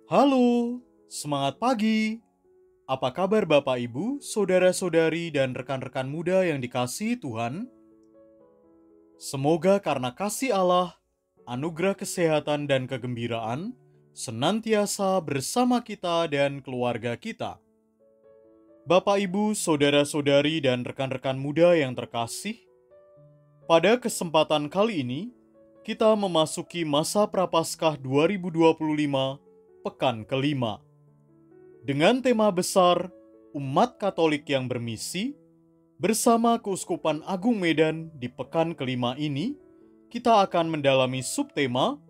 Halo, semangat pagi. Apa kabar Bapak Ibu, saudara-saudari dan rekan-rekan muda yang dikasihi Tuhan? Semoga karena kasih Allah, anugerah kesehatan dan kegembiraan senantiasa bersama kita dan keluarga kita. Bapak Ibu, saudara-saudari dan rekan-rekan muda yang terkasih, pada kesempatan kali ini kita memasuki masa Prapaskah 2025, pekan kelima. Dengan tema besar, Umat Katolik yang Bermisi, bersama Keuskupan Agung Medan di pekan kelima ini, kita akan mendalami subtema,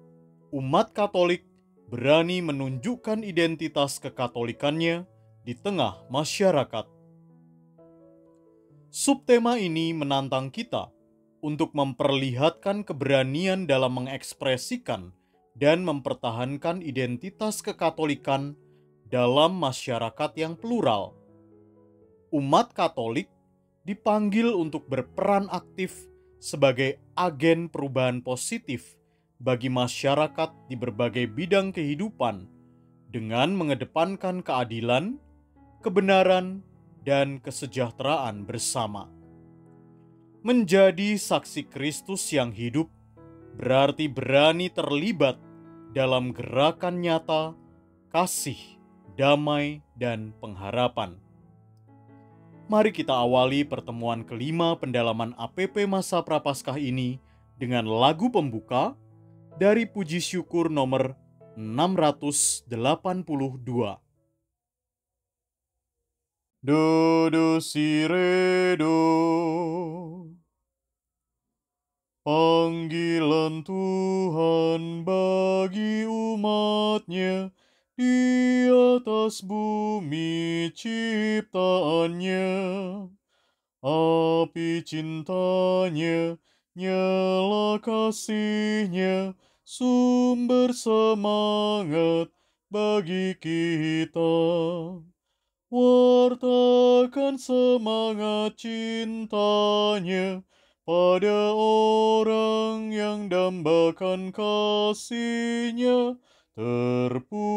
Umat Katolik berani menunjukkan identitas kekatolikannya di tengah masyarakat. Subtema ini menantang kita untuk memperlihatkan keberanian dalam mengekspresikan dan mempertahankan identitas kekatolikan dalam masyarakat yang plural. Umat Katolik dipanggil untuk berperan aktif sebagai agen perubahan positif bagi masyarakat di berbagai bidang kehidupan dengan mengedepankan keadilan, kebenaran, dan kesejahteraan bersama. Menjadi saksi Kristus yang hidup berarti berani terlibat dalam gerakan nyata kasih, damai, dan pengharapan. Mari kita awali pertemuan kelima pendalaman APP masa Prapaskah ini dengan lagu pembuka dari Puji Syukur nomor 682. Do do si re do. Panggilan Tuhan bagi umatnya di atas bumi ciptaannya. Api cintanya, nyala kasihnya, sumber semangat bagi kita. Wartakan semangat cintanya pada orang yang dambakan kasihnya. Terpujilah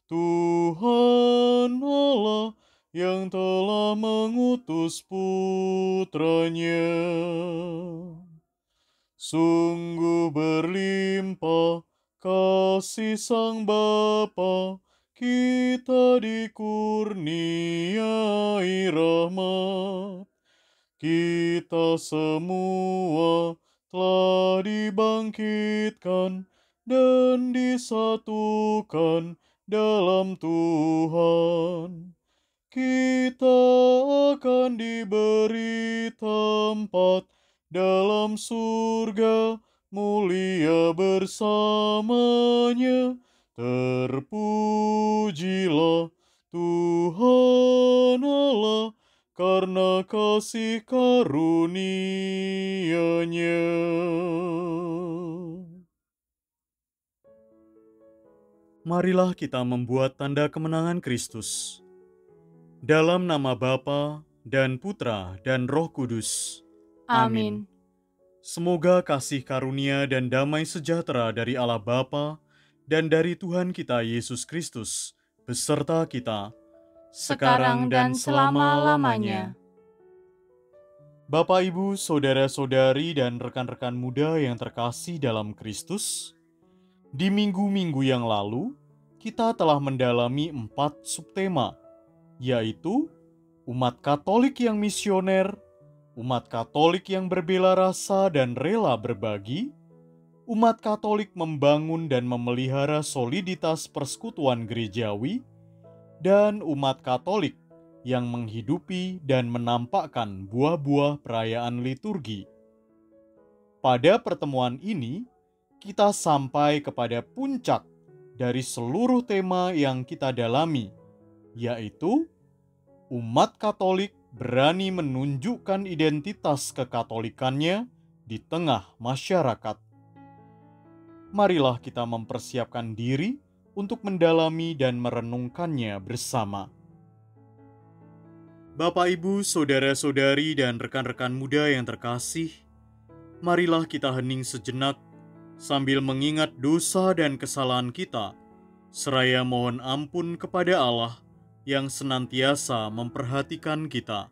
Tuhan Allah yang telah mengutus putranya. Sungguh berlimpah kasih Sang Bapa, kita dikurniai rahmat. Kita semua telah dibangkitkan dan disatukan dalam Tuhan. Kita akan diberi tempat dalam surga mulia bersamanya. Terpujilah Tuhan Allah karena kasih karunia-Nya. Marilah kita membuat tanda kemenangan Kristus. Dalam nama Bapa dan Putra dan Roh Kudus. Amin. Amin. Semoga kasih karunia dan damai sejahtera dari Allah Bapa dan dari Tuhan kita Yesus Kristus beserta kita, sekarang dan selama-lamanya. Bapak, Ibu, saudara-saudari, dan rekan-rekan muda yang terkasih dalam Kristus, di minggu-minggu yang lalu, kita telah mendalami 4 subtema, yaitu umat Katolik yang misioner, umat Katolik yang berbela rasa dan rela berbagi, umat Katolik membangun dan memelihara soliditas persekutuan gerejawi, dan umat Katolik yang menghidupi dan menampakkan buah-buah perayaan liturgi. Pada pertemuan ini, kita sampai kepada puncak dari seluruh tema yang kita dalami, yaitu umat Katolik berani menunjukkan identitas kekatolikannya di tengah masyarakat. Marilah kita mempersiapkan diri untuk mendalami dan merenungkannya bersama. Bapak, Ibu, saudara-saudari, dan rekan-rekan muda yang terkasih, marilah kita hening sejenak sambil mengingat dosa dan kesalahan kita seraya mohon ampun kepada Allah yang senantiasa memperhatikan kita.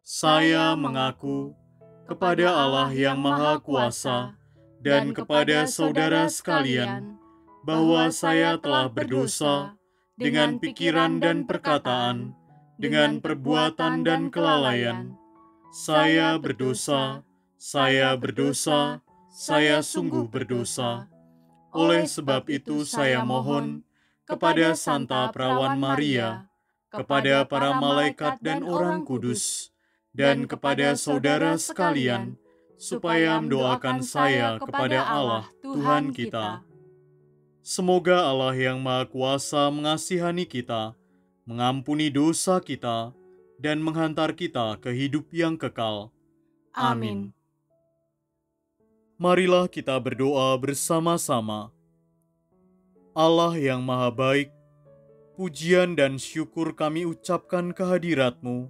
Saya mengaku kepada Allah yang Maha Kuasa dan kepada saudara sekalian bahwa saya telah berdosa dengan pikiran dan perkataan, dengan perbuatan dan kelalaian. Saya berdosa, saya berdosa, saya sungguh berdosa. Oleh sebab itu saya mohon kepada Santa Perawan Maria, kepada para malaikat dan orang kudus, dan kepada saudara sekalian, supaya mendoakan saya kepada Allah Tuhan kita. Semoga Allah yang Maha Kuasa mengasihani kita, mengampuni dosa kita, dan menghantar kita ke hidup yang kekal. Amin. Marilah kita berdoa bersama-sama. Allah yang Maha Baik, pujian dan syukur kami ucapkan kehadirat-Mu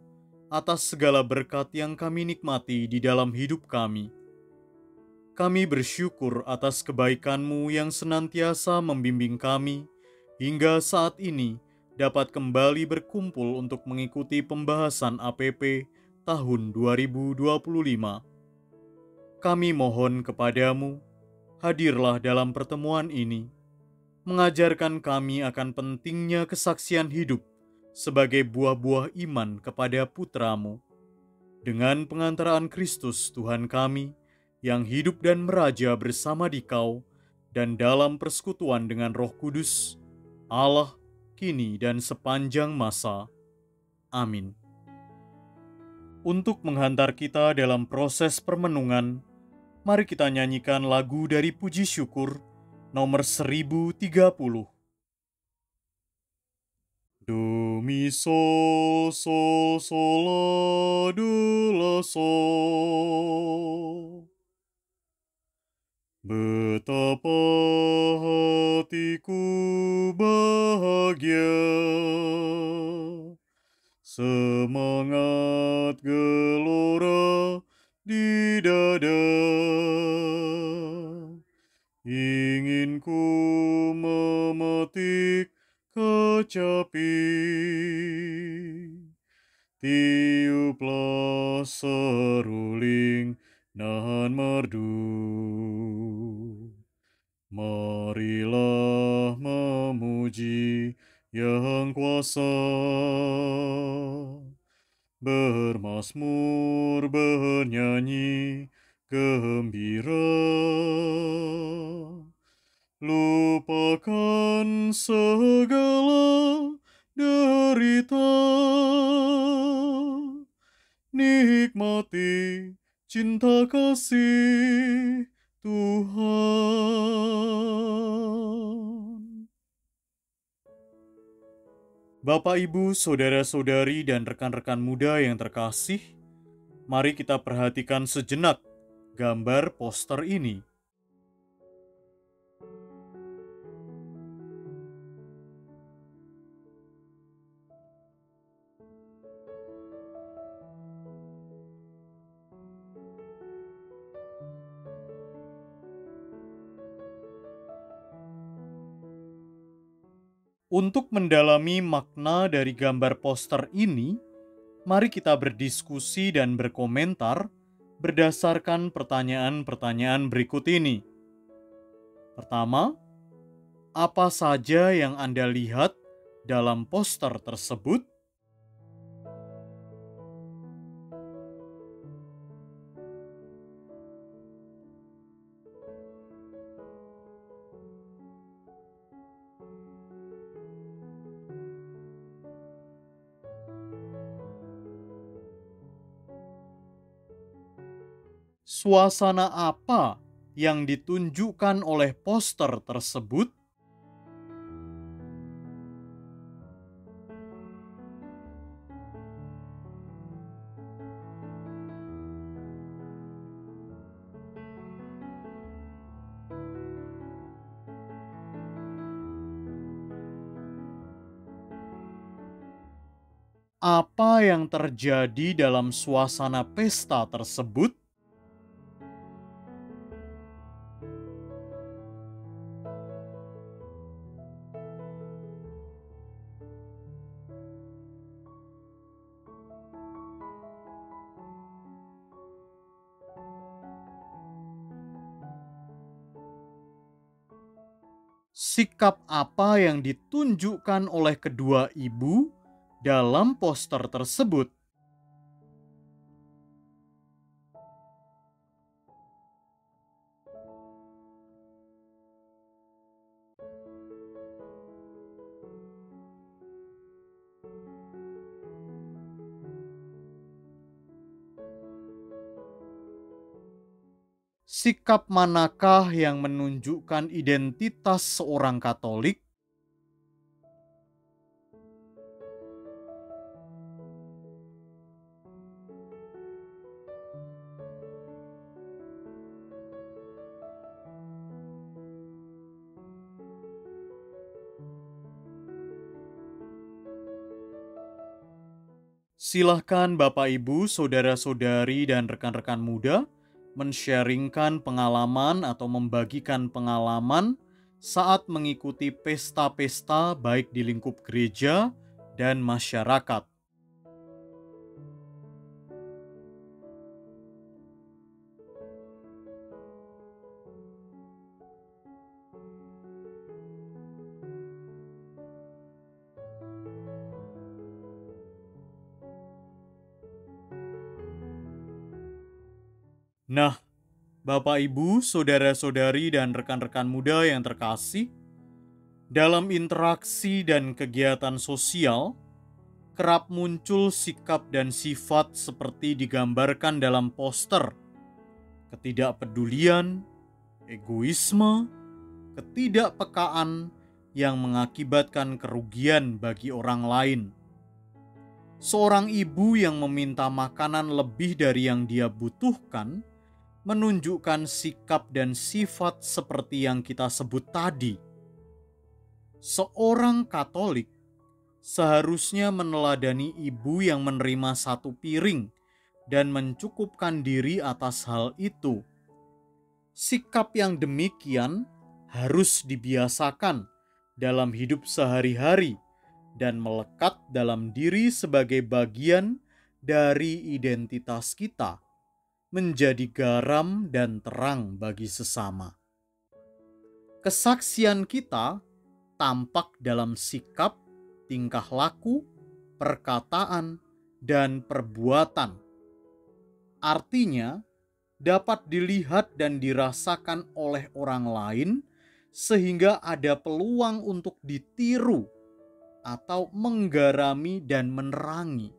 atas segala berkat yang kami nikmati di dalam hidup kami. Kami bersyukur atas kebaikan-Mu yang senantiasa membimbing kami hingga saat ini dapat kembali berkumpul untuk mengikuti pembahasan APP tahun 2025. Kami mohon kepadamu, hadirlah dalam pertemuan ini, mengajarkan kami akan pentingnya kesaksian hidup sebagai buah-buah iman kepada Putra-Mu. Dengan pengantaraan Kristus Tuhan kami, yang hidup dan meraja bersama Dikau dan dalam persekutuan dengan Roh Kudus, Allah, kini dan sepanjang masa. Amin. Untuk menghantar kita dalam proses permenungan, mari kita nyanyikan lagu dari Puji Syukur nomor 1030. Do, mi, sol, sol, sol, la, do, la, sol. Betapa hatiku bahagia, semangat gelora di dada. Ingin ku memetik kecapi, tiuplah seruling nan merdu. Marilah memuji Yang Kuasa, bermazmur, bernyanyi gembira, lupakan segala derita, nikmati cinta kasih Tuhan. Bapak, Ibu, saudara-saudari, dan rekan-rekan muda yang terkasih, mari kita perhatikan sejenak gambar poster ini. Untuk mendalami makna dari gambar poster ini, mari kita berdiskusi dan berkomentar berdasarkan pertanyaan-pertanyaan berikut ini. Pertama, apa saja yang Anda lihat dalam poster tersebut? Suasana apa yang ditunjukkan oleh poster tersebut? Apa yang terjadi dalam suasana pesta tersebut? Sikap apa yang ditunjukkan oleh kedua ibu dalam poster tersebut? Sikap manakah yang menunjukkan identitas seorang Katolik? Silahkan Bapak Ibu, saudara-saudari, dan rekan-rekan muda men-sharingkan pengalaman atau membagikan pengalaman saat mengikuti pesta-pesta baik di lingkup gereja dan masyarakat. Nah, Bapak Ibu, saudara-saudari, dan rekan-rekan muda yang terkasih, dalam interaksi dan kegiatan sosial, kerap muncul sikap dan sifat seperti digambarkan dalam poster: ketidakpedulian, egoisme, ketidakpekaan yang mengakibatkan kerugian bagi orang lain. Seorang ibu yang meminta makanan lebih dari yang dia butuhkan menunjukkan sikap dan sifat seperti yang kita sebut tadi. Seorang Katolik seharusnya meneladani ibu yang menerima satu piring dan mencukupkan diri atas hal itu. Sikap yang demikian harus dibiasakan dalam hidup sehari-hari dan melekat dalam diri sebagai bagian dari identitas kita, menjadi garam dan terang bagi sesama. Kesaksian kita tampak dalam sikap, tingkah laku, perkataan, dan perbuatan. Artinya, dapat dilihat dan dirasakan oleh orang lain sehingga ada peluang untuk ditiru atau menggarami dan menerangi.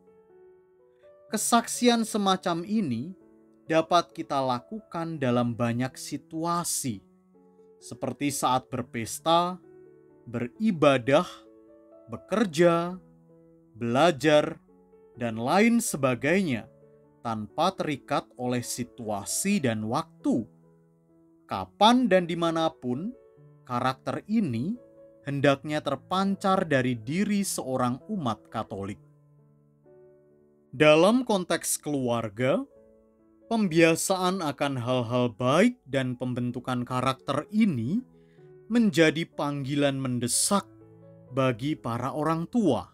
Kesaksian semacam ini dapat kita lakukan dalam banyak situasi, seperti saat berpesta, beribadah, bekerja, belajar, dan lain sebagainya, tanpa terikat oleh situasi dan waktu. Kapan dan dimanapun, karakter ini hendaknya terpancar dari diri seorang umat Katolik. Dalam konteks keluarga, pembiasaan akan hal-hal baik dan pembentukan karakter ini menjadi panggilan mendesak bagi para orang tua.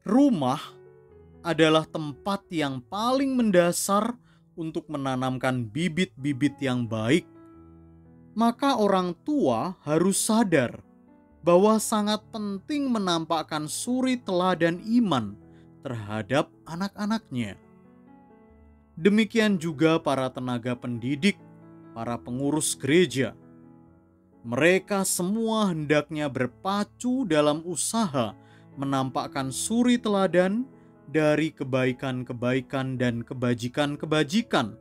Rumah adalah tempat yang paling mendasar untuk menanamkan bibit-bibit yang baik. Maka orang tua harus sadar bahwa sangat penting menampakkan suri teladan iman terhadap anak-anaknya. Demikian juga para tenaga pendidik, para pengurus gereja. Mereka semua hendaknya berpacu dalam usaha menampakkan suri teladan dari kebaikan-kebaikan dan kebajikan-kebajikan,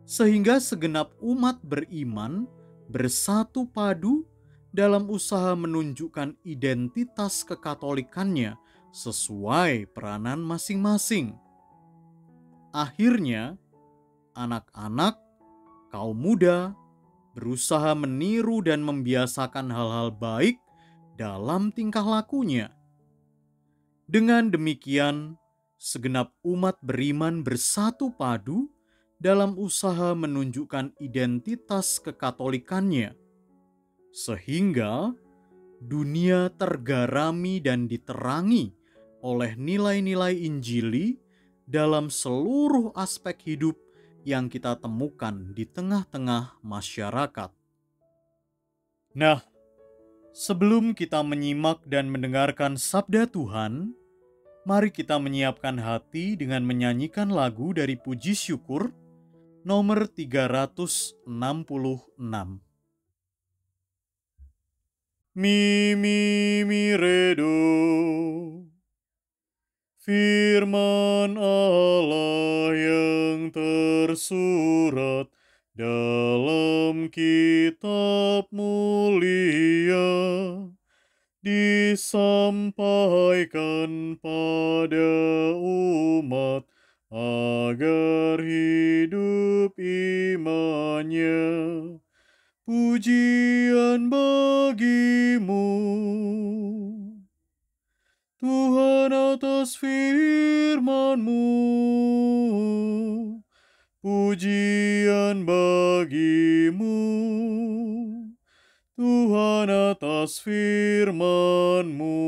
sehingga segenap umat beriman bersatu padu dalam usaha menunjukkan identitas kekatolikannya sesuai peranan masing-masing. Akhirnya, anak-anak, kaum muda, berusaha meniru dan membiasakan hal-hal baik dalam tingkah lakunya. Dengan demikian, segenap umat beriman bersatu padu dalam usaha menunjukkan identitas kekatolikannya, sehingga dunia tergarami dan diterangi oleh nilai-nilai Injili dalam seluruh aspek hidup yang kita temukan di tengah-tengah masyarakat. Nah, Sebelum kita menyimak dan mendengarkan sabda Tuhan, mari kita menyiapkan hati dengan menyanyikan lagu dari Puji Syukur nomor 366. Mi, mi, mi, re, do. Firman Allah yang tersurat dalam kitab mulia disampaikan pada umat agar hidup imannya. Pujian bagimu, Tuhan, atas firman-Mu. Pujian bagimu, Tuhan, atas firman-Mu.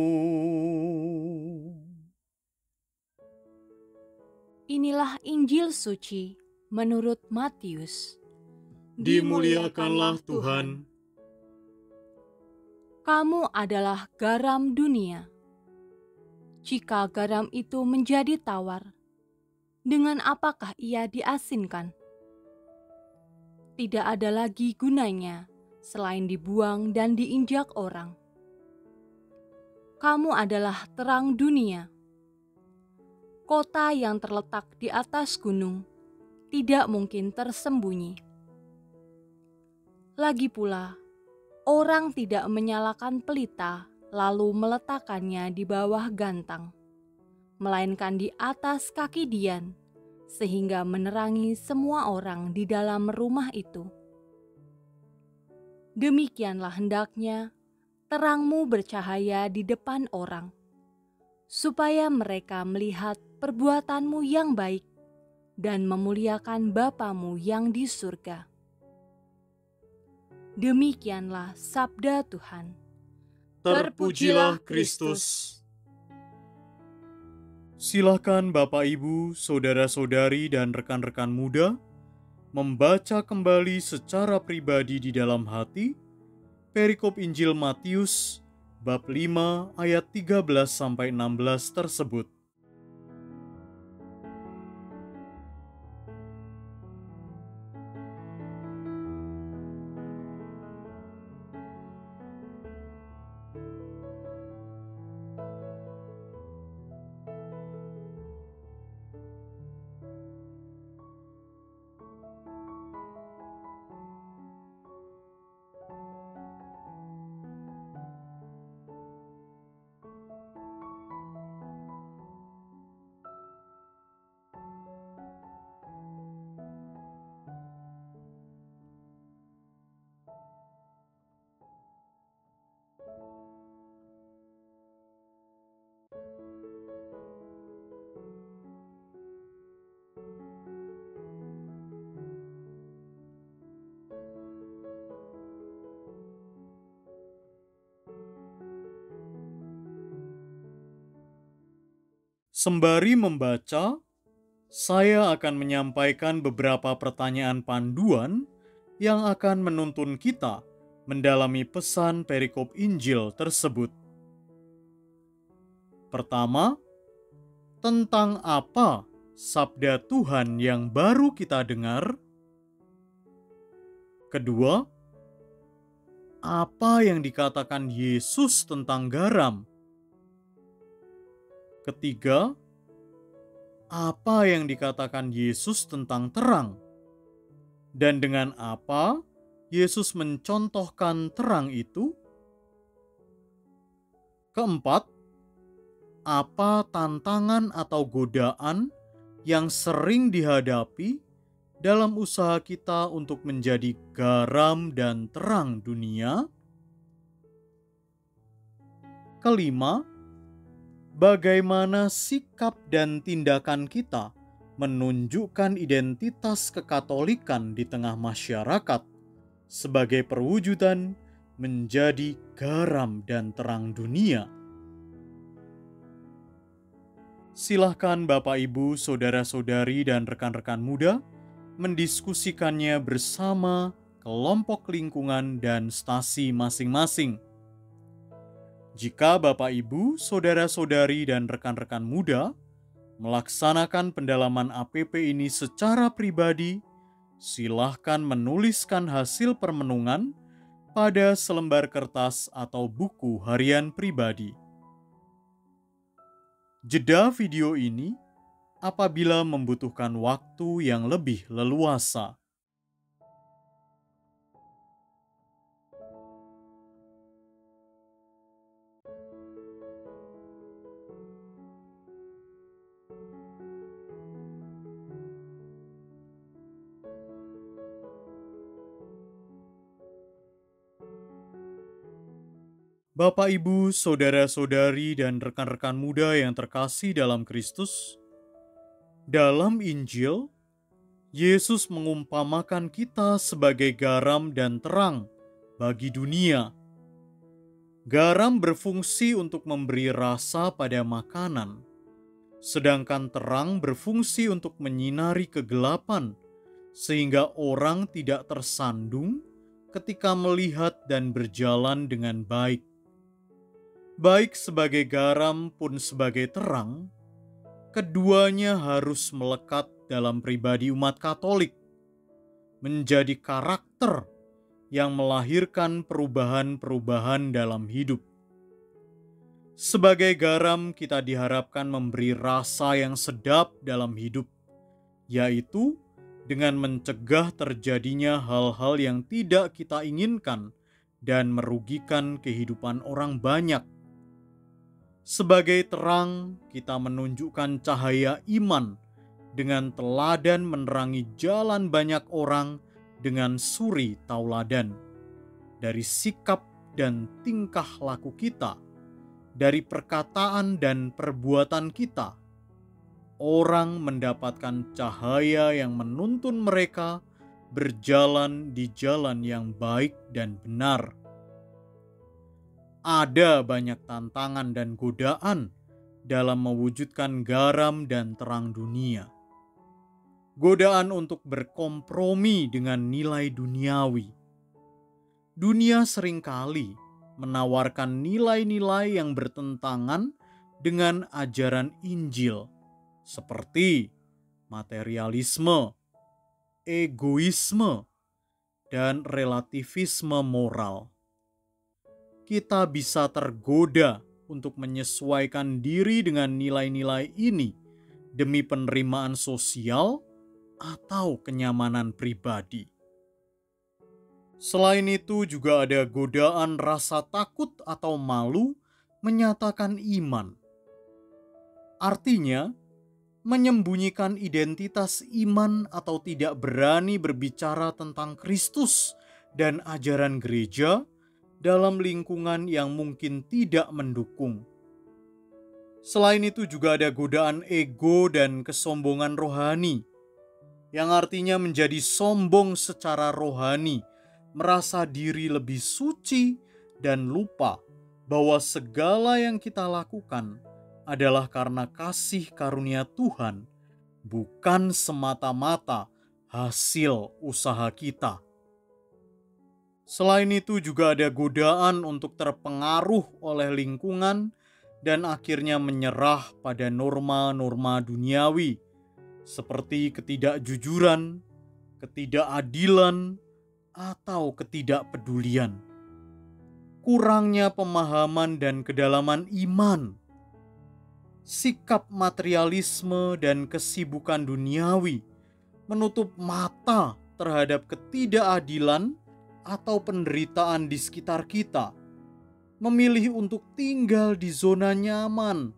Inilah Injil suci menurut Matius. Dimuliakanlah Tuhan. Kamu adalah garam dunia. Jika garam itu menjadi tawar, dengan apakah ia diasinkan? Tidak ada lagi gunanya selain dibuang dan diinjak orang. Kamu adalah terang dunia. Kota yang terletak di atas gunung tidak mungkin tersembunyi. Lagi pula, orang tidak menyalakan pelita lalu meletakkannya di bawah gantang, melainkan di atas kaki dian, sehingga menerangi semua orang di dalam rumah itu. Demikianlah hendaknya terangmu bercahaya di depan orang, supaya mereka melihat perbuatanmu yang baik dan memuliakan Bapamu yang di surga. Demikianlah sabda Tuhan. Terpujilah Kristus. Silakan Bapak, Ibu, saudara-saudari, dan rekan-rekan muda membaca kembali secara pribadi di dalam hati perikop Injil Matius bab 5 ayat 13-16 tersebut. Sembari membaca, saya akan menyampaikan beberapa pertanyaan panduan yang akan menuntun kita mendalami pesan perikop Injil tersebut. Pertama, tentang apa sabda Tuhan yang baru kita dengar? Kedua, apa yang dikatakan Yesus tentang garam? Ketiga, apa yang dikatakan Yesus tentang terang? Dan dengan apa Yesus mencontohkan terang itu? Keempat, apa tantangan atau godaan yang sering dihadapi dalam usaha kita untuk menjadi garam dan terang dunia? Kelima, bagaimana sikap dan tindakan kita menunjukkan identitas kekatolikan di tengah masyarakat sebagai perwujudan menjadi garam dan terang dunia? Silahkan Bapak, Ibu, saudara-saudari, dan rekan-rekan muda mendiskusikannya bersama kelompok lingkungan dan stasi masing-masing. Jika Bapak, Ibu, saudara-saudari, dan rekan-rekan muda melaksanakan pendalaman APP ini secara pribadi, silahkan menuliskan hasil permenungan pada selembar kertas atau buku harian pribadi. Jeda video ini apabila membutuhkan waktu yang lebih leluasa. Bapak, Ibu, saudara-saudari, dan rekan-rekan muda yang terkasih dalam Kristus, dalam Injil, Yesus mengumpamakan kita sebagai garam dan terang bagi dunia. Garam berfungsi untuk memberi rasa pada makanan, sedangkan terang berfungsi untuk menyinari kegelapan, sehingga orang tidak tersandung ketika melihat dan berjalan dengan baik. Baik sebagai garam pun sebagai terang, keduanya harus melekat dalam pribadi umat Katolik, menjadi karakter yang melahirkan perubahan-perubahan dalam hidup. Sebagai garam, kita diharapkan memberi rasa yang sedap dalam hidup, yaitu dengan mencegah terjadinya hal-hal yang tidak kita inginkan dan merugikan kehidupan orang banyak. Sebagai terang, kita menunjukkan cahaya iman dengan teladan menerangi jalan banyak orang dengan suri tauladan. Dari sikap dan tingkah laku kita, dari perkataan dan perbuatan kita, orang mendapatkan cahaya yang menuntun mereka berjalan di jalan yang baik dan benar. Ada banyak tantangan dan godaan dalam mewujudkan garam dan terang dunia. Godaan untuk berkompromi dengan nilai duniawi. Dunia seringkali menawarkan nilai-nilai yang bertentangan dengan ajaran Injil, seperti materialisme, egoisme, dan relativisme moral. Kita bisa tergoda untuk menyesuaikan diri dengan nilai-nilai ini demi penerimaan sosial atau kenyamanan pribadi. Selain itu juga ada godaan rasa takut atau malu menyatakan iman. Artinya, menyembunyikan identitas iman atau tidak berani berbicara tentang Kristus dan ajaran gereja dalam lingkungan yang mungkin tidak mendukung. Selain itu juga ada godaan ego dan kesombongan rohani, yang artinya menjadi sombong secara rohani, merasa diri lebih suci dan lupa bahwa segala yang kita lakukan adalah karena kasih karunia Tuhan, bukan semata-mata hasil usaha kita. Selain itu juga ada godaan untuk terpengaruh oleh lingkungan dan akhirnya menyerah pada norma-norma duniawi seperti ketidakjujuran, ketidakadilan, atau ketidakpedulian. Kurangnya pemahaman dan kedalaman iman, sikap materialisme dan kesibukan duniawi menutup mata terhadap ketidakadilan atau penderitaan di sekitar kita, memilih untuk tinggal di zona nyaman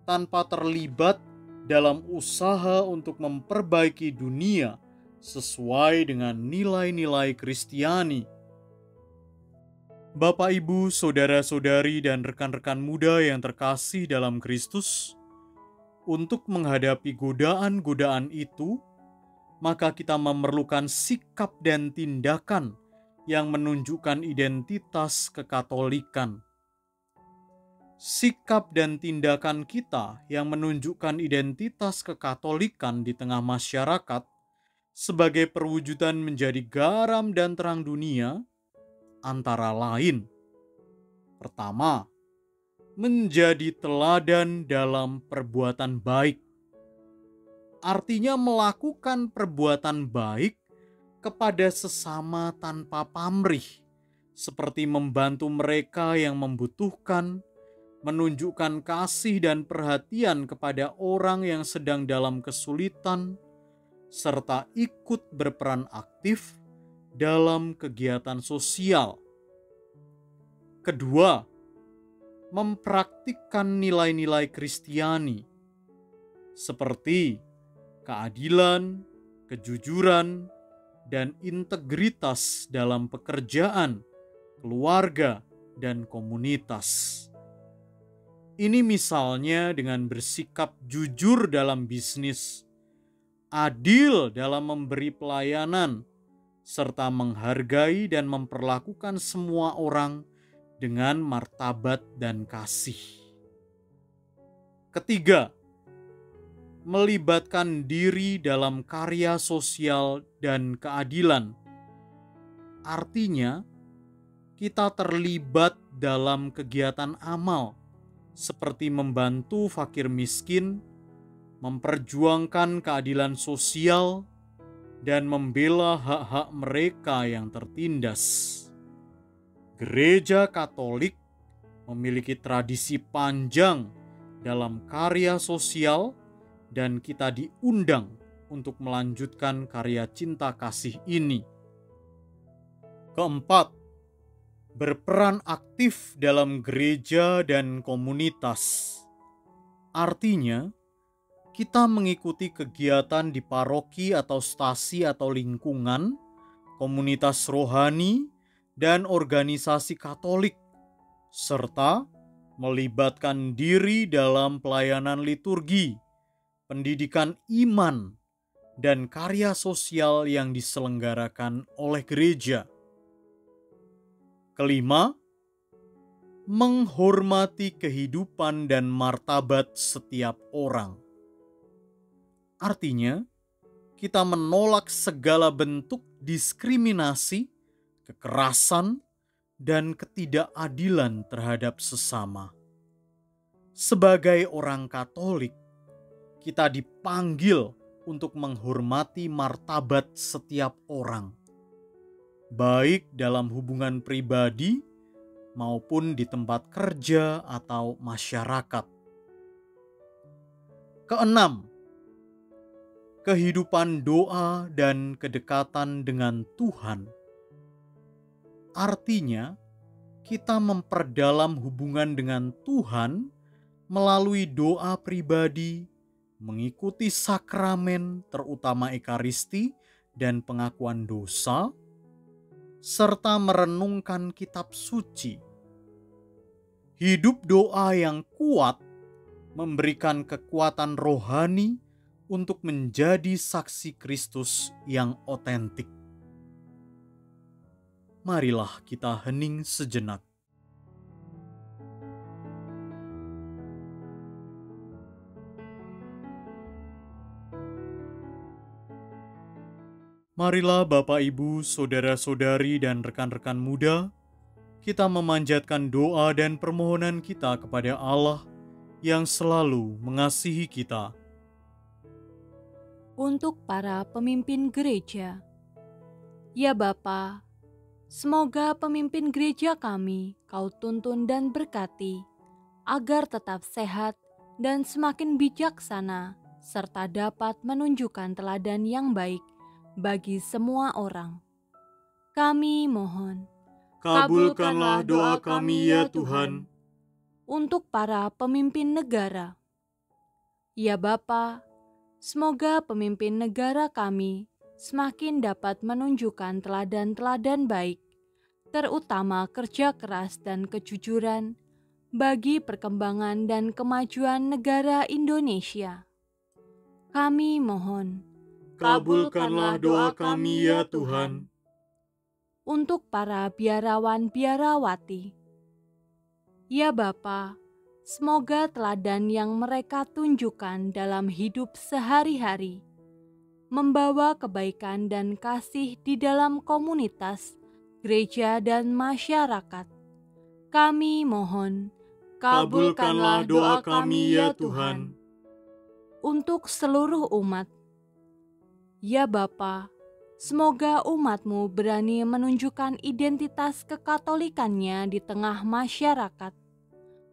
tanpa terlibat dalam usaha untuk memperbaiki dunia sesuai dengan nilai-nilai Kristiani. Bapak, Ibu, saudara-saudari, dan rekan-rekan muda yang terkasih dalam Kristus, untuk menghadapi godaan-godaan itu, maka kita memerlukan sikap dan tindakan yang menunjukkan identitas kekatolikan. Sikap dan tindakan kita yang menunjukkan identitas kekatolikan di tengah masyarakat sebagai perwujudan menjadi garam dan terang dunia antara lain: pertama, menjadi teladan dalam perbuatan baik. Artinya melakukan perbuatan baik kepada sesama tanpa pamrih, seperti membantu mereka yang membutuhkan, menunjukkan kasih dan perhatian kepada orang yang sedang dalam kesulitan, serta ikut berperan aktif dalam kegiatan sosial. Kedua, mempraktikkan nilai-nilai Kristiani seperti keadilan, kejujuran, dan integritas dalam pekerjaan, keluarga, dan komunitas. Ini misalnya dengan bersikap jujur dalam bisnis, adil dalam memberi pelayanan, serta menghargai dan memperlakukan semua orang dengan martabat dan kasih. Ketiga, melibatkan diri dalam karya sosial dan keadilan. Artinya, kita terlibat dalam kegiatan amal seperti membantu fakir miskin, memperjuangkan keadilan sosial, dan membela hak-hak mereka yang tertindas. Gereja Katolik memiliki tradisi panjang dalam karya sosial, dan kita diundang untuk melanjutkan karya cinta kasih ini. Keempat, berperan aktif dalam gereja dan komunitas. Artinya, kita mengikuti kegiatan di paroki atau stasi atau lingkungan, komunitas rohani, dan organisasi Katolik, serta melibatkan diri dalam pelayanan liturgi, pendidikan iman, dan karya sosial yang diselenggarakan oleh gereja. Kelima, menghormati kehidupan dan martabat setiap orang. Artinya, kita menolak segala bentuk diskriminasi, kekerasan, dan ketidakadilan terhadap sesama. Sebagai orang Katolik, kita dipanggil untuk menghormati martabat setiap orang, baik dalam hubungan pribadi maupun di tempat kerja atau masyarakat. Keenam, kehidupan doa dan kedekatan dengan Tuhan. Artinya, kita memperdalam hubungan dengan Tuhan melalui doa pribadi, mengikuti sakramen terutama Ekaristi dan pengakuan dosa, serta merenungkan kitab suci. Hidup doa yang kuat memberikan kekuatan rohani untuk menjadi saksi Kristus yang otentik. Marilah kita hening sejenak. Marilah Bapak, Ibu, saudara-saudari, dan rekan-rekan muda, kita memanjatkan doa dan permohonan kita kepada Allah yang selalu mengasihi kita. Untuk para pemimpin gereja, ya Bapa, semoga pemimpin gereja kami Kau tuntun dan berkati, agar tetap sehat dan semakin bijaksana, serta dapat menunjukkan teladan yang baik bagi semua orang. Kami mohon, Kabulkanlah doa kami ya Tuhan. Untuk para pemimpin negara, ya Bapa, semoga pemimpin negara kami semakin dapat menunjukkan teladan-teladan baik, terutama kerja keras dan kejujuran bagi perkembangan dan kemajuan negara Indonesia. Kami mohon, Kabulkanlah doa kami ya Tuhan. Untuk para biarawan-biarawati, ya Bapa, semoga teladan yang mereka tunjukkan dalam hidup sehari-hari membawa kebaikan dan kasih di dalam komunitas, gereja, dan masyarakat. Kami mohon, kabulkanlah doa kami ya Tuhan. Untuk seluruh umat, ya Bapa, semoga umat-Mu berani menunjukkan identitas kekatolikannya di tengah masyarakat,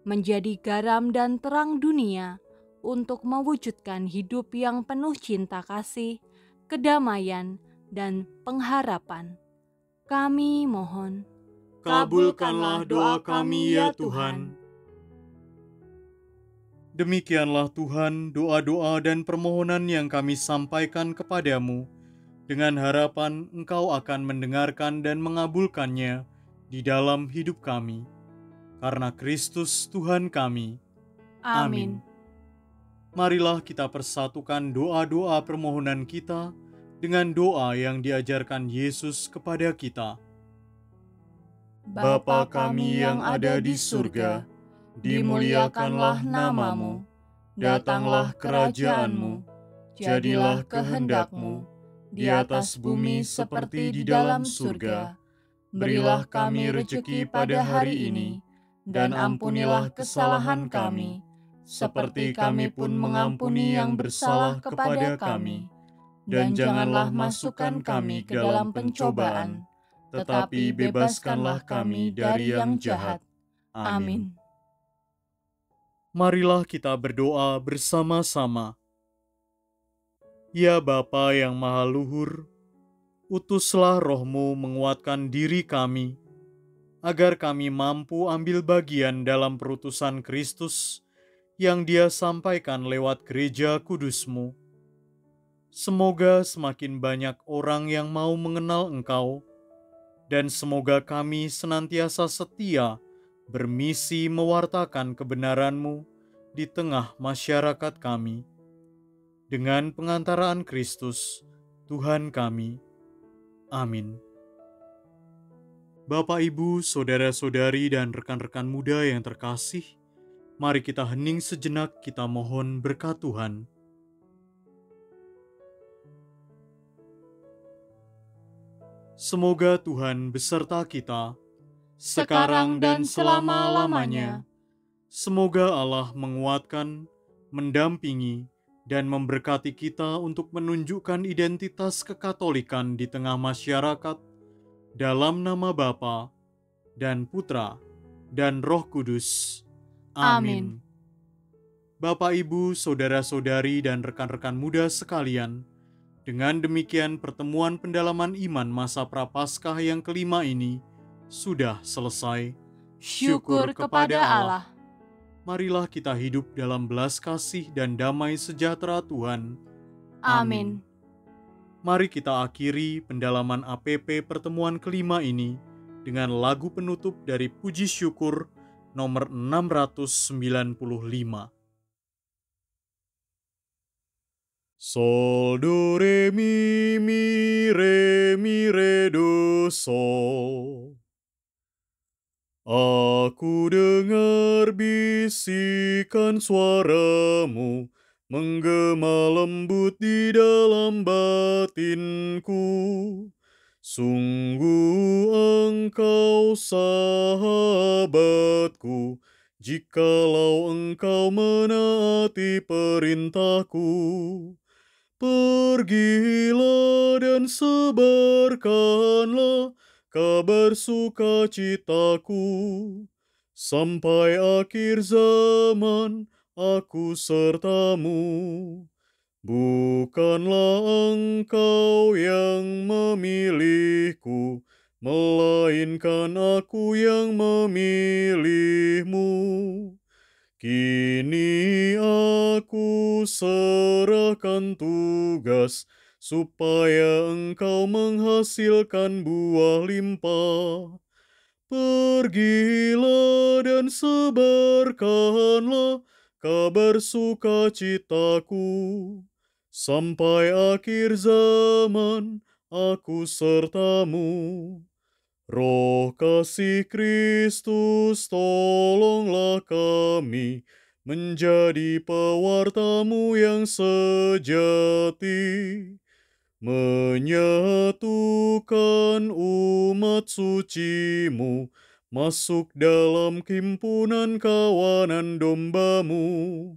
menjadi garam dan terang dunia untuk mewujudkan hidup yang penuh cinta kasih, kedamaian, dan pengharapan. Kami mohon, Kabulkanlah doa kami ya Tuhan. Demikianlah Tuhan doa-doa dan permohonan yang kami sampaikan kepadamu, dengan harapan Engkau akan mendengarkan dan mengabulkannya di dalam hidup kami. Karena Kristus Tuhan kami. amin. Marilah kita persatukan doa-doa permohonan kita dengan doa yang diajarkan Yesus kepada kita. Bapa kami yang ada di surga, dimuliakanlah namamu, datanglah kerajaan-Mu, jadilah kehendak-Mu, di atas bumi seperti di dalam surga. Berilah kami rejeki pada hari ini, dan ampunilah kesalahan kami, seperti kami pun mengampuni yang bersalah kepada kami. Dan janganlah masukkan kami ke dalam pencobaan, tetapi bebaskanlah kami dari yang jahat. Amin. Marilah kita berdoa bersama-sama. Ya Bapa yang Maha Luhur, utuslah Roh-Mu menguatkan diri kami, agar kami mampu ambil bagian dalam perutusan Kristus yang Dia sampaikan lewat gereja kudus-Mu. Semoga semakin banyak orang yang mau mengenal Engkau, dan semoga kami senantiasa setia bermisi mewartakan kebenaran-Mu di tengah masyarakat kami. Dengan pengantaraan Kristus, Tuhan kami. Amin. Bapak, Ibu, saudara-saudari, dan rekan-rekan muda yang terkasih, mari kita hening sejenak, kita mohon berkat Tuhan. Semoga Tuhan beserta kita, sekarang dan selama-lamanya. Semoga Allah menguatkan, mendampingi, dan memberkati kita untuk menunjukkan identitas kekatolikan di tengah masyarakat, dalam nama Bapa dan Putra dan Roh Kudus. Amin. Bapak, Ibu, saudara-saudari, dan rekan-rekan muda sekalian, dengan demikian pertemuan pendalaman iman masa Prapaskah yang kelima ini sudah selesai. Syukur kepada Allah. Marilah kita hidup dalam belas kasih dan damai sejahtera Tuhan. Amin. Mari kita akhiri pendalaman APP pertemuan kelima ini dengan lagu penutup dari Puji Syukur nomor 695. Sol, do, re, mi, re, do, sol. Aku dengar bisikan suaramu menggema lembut di dalam batinku. Sungguh engkau sahabatku, jikalau engkau menaati perintahku. Pergilah dan sebarkanlah kabar sukacitaku. Sampai akhir zaman aku sertamu. Bukanlah engkau yang memilihku, melainkan aku yang memilihmu. Kini aku serahkan tugas supaya engkau menghasilkan buah limpah. Pergilah dan sebarkanlah kabar sukacitaku. Sampai akhir zaman aku sertamu. Roh kasih Kristus, tolonglah kami menjadi pewartamu yang sejati, menyatukan umat sucimu masuk dalam himpunan kawanan dombamu.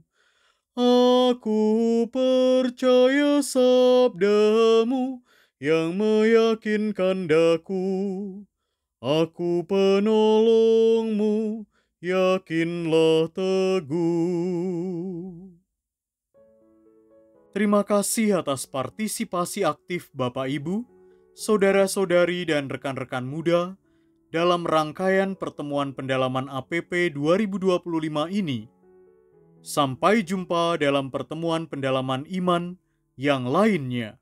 Aku percaya sabdamu yang meyakinkan daku. Aku penolongmu, yakinlah teguh. Terima kasih atas partisipasi aktif Bapak Ibu, saudara-saudari dan rekan-rekan muda dalam rangkaian pertemuan pendalaman APP 2025 ini. Sampai jumpa dalam pertemuan pendalaman iman yang lainnya.